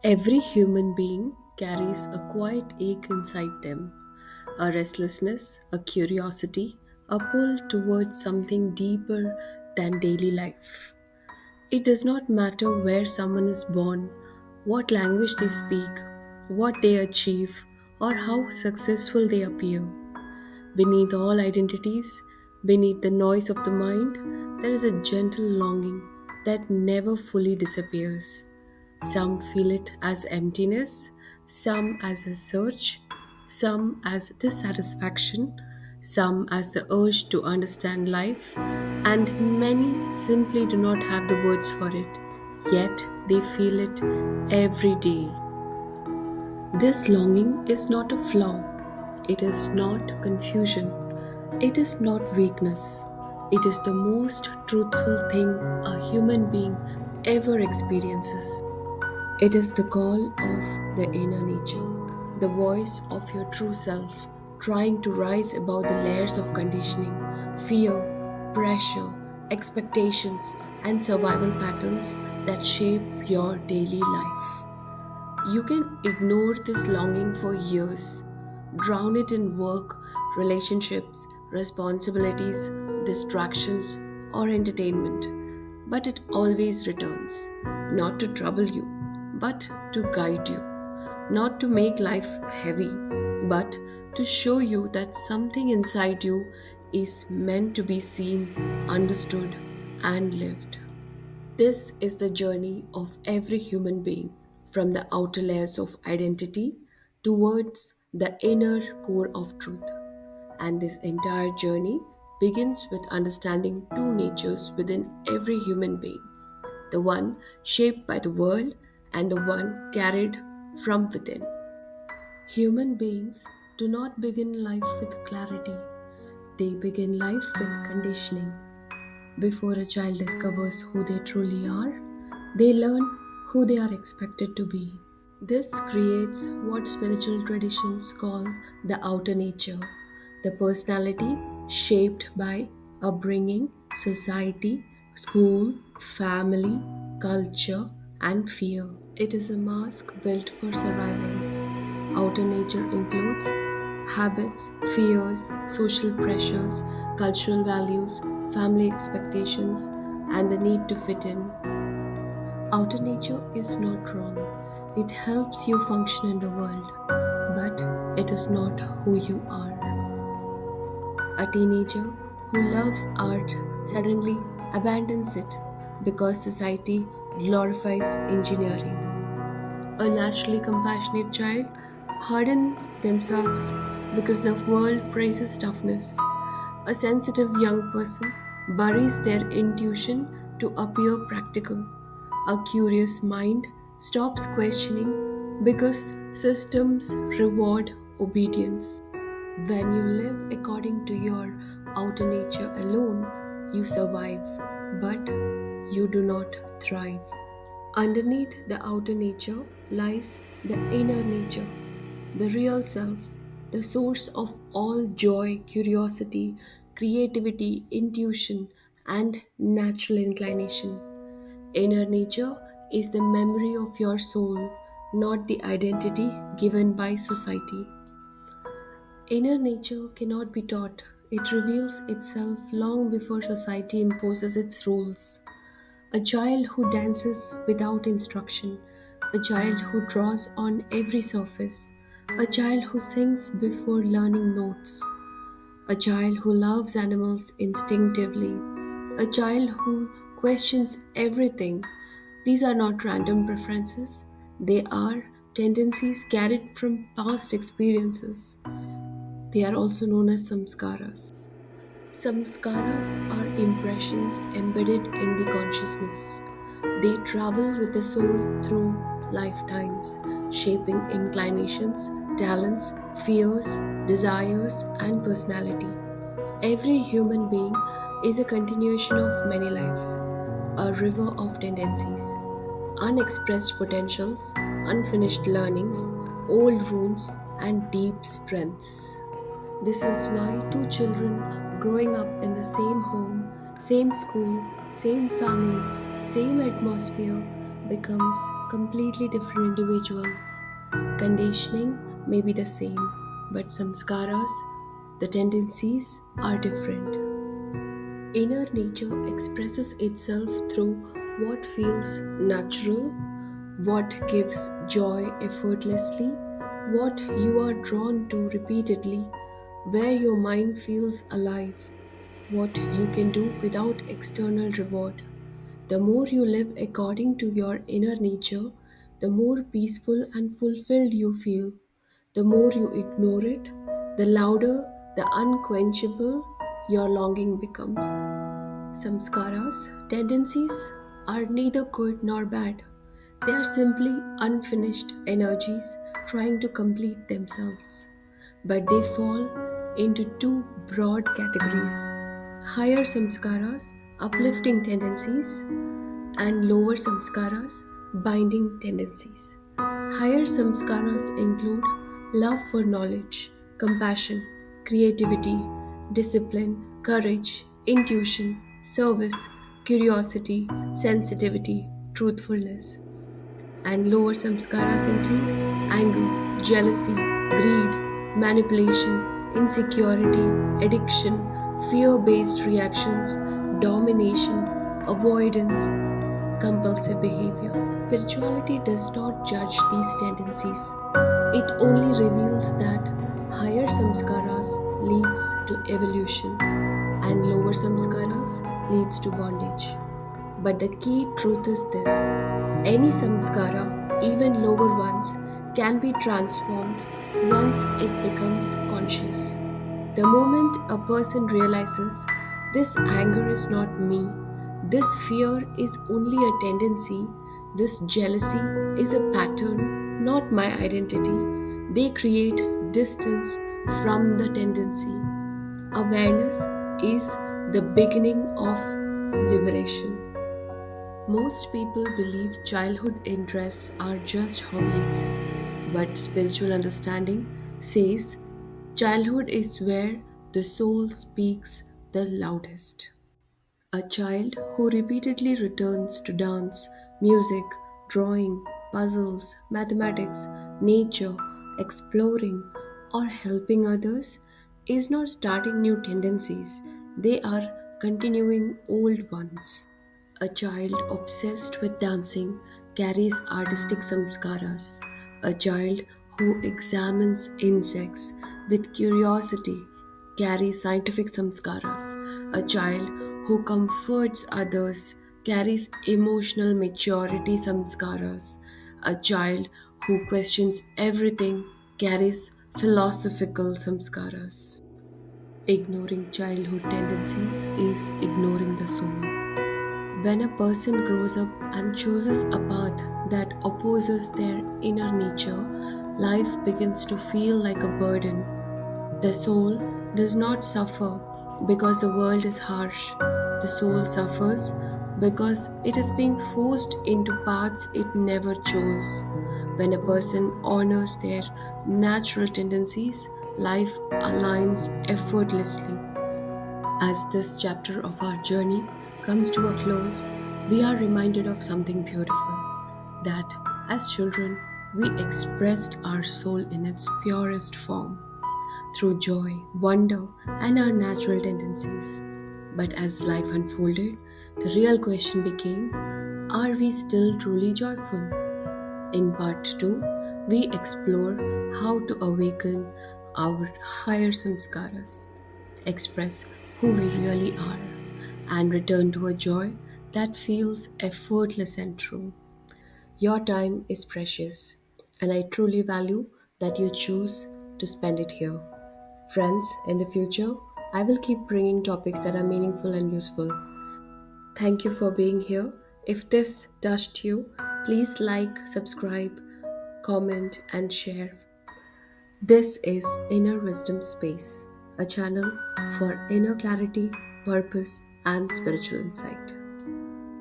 Every human being carries a quiet ache inside them, a restlessness, a curiosity, a pull towards something deeper than daily life. It does not matter where someone is born, what language they speak, what they achieve, or how successful they appear. Beneath all identities, beneath the noise of the mind, there is a gentle longing that never fully disappears. Some feel it as emptiness, some as a search, some as dissatisfaction, some as the urge to understand life, and many simply do not have the words for it, yet they feel it every day. This longing is not a flaw, it is not confusion, it is not weakness. It is the most truthful thing a human being ever experiences. It is the call of the inner nature, the voice of your true self, trying to rise above the layers of conditioning, fear, pressure, expectations, and survival patterns that shape your daily life. You can ignore this longing for years, drown it in work, relationships, responsibilities, distractions, or entertainment. But it always returns, not to trouble you, but to guide you, not to make life heavy, but to show you that something inside you is meant to be seen, understood, and lived. This is the journey of every human being, from the outer layers of identity towards the inner core of truth. And this entire journey begins with understanding two natures within every human being, the one shaped by the world and the one carried from within. Human beings do not begin life with clarity, they begin life with conditioning. Before a child discovers who they truly are, they learn who they are expected to be. This creates what spiritual traditions call the outer nature, the personality shaped by upbringing, society, school, family, culture, and fear. It is a mask built for survival. Outer nature includes habits, fears, social pressures, cultural values, family expectations, and the need to fit in. Outer nature is not wrong. It helps you function in the world, but it is not who you are. A teenager who loves art suddenly abandons it because society glorifies engineering. A naturally compassionate child hardens themselves because the world praises toughness. A sensitive young person buries their intuition to appear practical. A curious mind stops questioning because systems reward obedience. When you live according to your outer nature alone, you survive, but you do not thrive. Underneath the outer nature lies the inner nature, the real self, the source of all joy, curiosity, creativity, intuition, and natural inclination. Inner nature is the memory of your soul, not the identity given by society. Inner nature cannot be taught, it reveals itself long before society imposes its rules. A child who dances without instruction, a child who draws on every surface, a child who sings before learning notes, a child who loves animals instinctively, a child who questions everything. These are not random preferences, they are tendencies carried from past experiences. They are also known as samskaras. Samskaras are impressions embedded in the consciousness. They travel with the soul through lifetimes, shaping inclinations, talents, fears, desires, and personality. Every human being is a continuation of many lives, a river of tendencies, unexpressed potentials, unfinished learnings, old wounds, and deep strengths. This is why two children growing up in the same home, same school, same family, same atmosphere becomes completely different individuals. Conditioning may be the same, but samskaras, the tendencies, are different. Inner nature expresses itself through what feels natural, what gives joy effortlessly, what you are drawn to repeatedly, where your mind feels alive, what you can do without external reward. The more you live according to your inner nature, the more peaceful and fulfilled you feel. The more you ignore it, the louder, the unquenchable your longing becomes. Samskaras, tendencies, are neither good nor bad. They are simply unfinished energies trying to complete themselves. But they fall into two broad categories: higher samskaras, uplifting tendencies, and lower samskaras, binding tendencies. Higher samskaras include love for knowledge, compassion, creativity, discipline, courage, intuition, service, curiosity, sensitivity, truthfulness. And lower samskaras include anger, jealousy, greed, manipulation, insecurity, addiction, fear based reactions, domination, avoidance, compulsive behavior. Spirituality does not judge these tendencies. It only reveals that higher samskaras leads to evolution and lower samskaras leads to bondage. But the key truth is this: any samskara, even lower ones, can be transformed once it becomes conscious. The moment a person realizes this anger is not me, this fear is only a tendency, this jealousy is a pattern, not my identity, they create distance from the tendency. Awareness is the beginning of liberation. Most people believe childhood interests are just hobbies, but spiritual understanding says childhood is where the soul speaks the loudest. A child who repeatedly returns to dance, music, drawing, puzzles, mathematics, nature, exploring, or helping others is not starting new tendencies, they are continuing old ones. A child obsessed with dancing carries artistic samskaras. A child who examines insects with curiosity carries scientific samskaras. A child who comforts others carries emotional maturity samskaras. A child who questions everything carries philosophical samskaras. Ignoring childhood tendencies is ignoring the soul. When a person grows up and chooses a path that opposes their inner nature, life begins to feel like a burden. The soul does not suffer because the world is harsh. The soul suffers because it is being forced into paths it never chose. When a person honors their natural tendencies, life aligns effortlessly. As this chapter of our journey comes to a close, we are reminded of something beautiful: that as children, we expressed our soul in its purest form through joy, wonder, and our natural tendencies. But as life unfolded, the real question became, are we still truly joyful? In part 2, we explore how to awaken our higher samskaras, express who we really are, and return to a joy that feels effortless and true. Your time is precious, and I truly value that you choose to spend it here. Friends, in the future, I will keep bringing topics that are meaningful and useful. Thank you for being here. If this touched you, please like, subscribe, comment, and share. This is Inner Wisdom Space, a channel for inner clarity, purpose, and spiritual insight.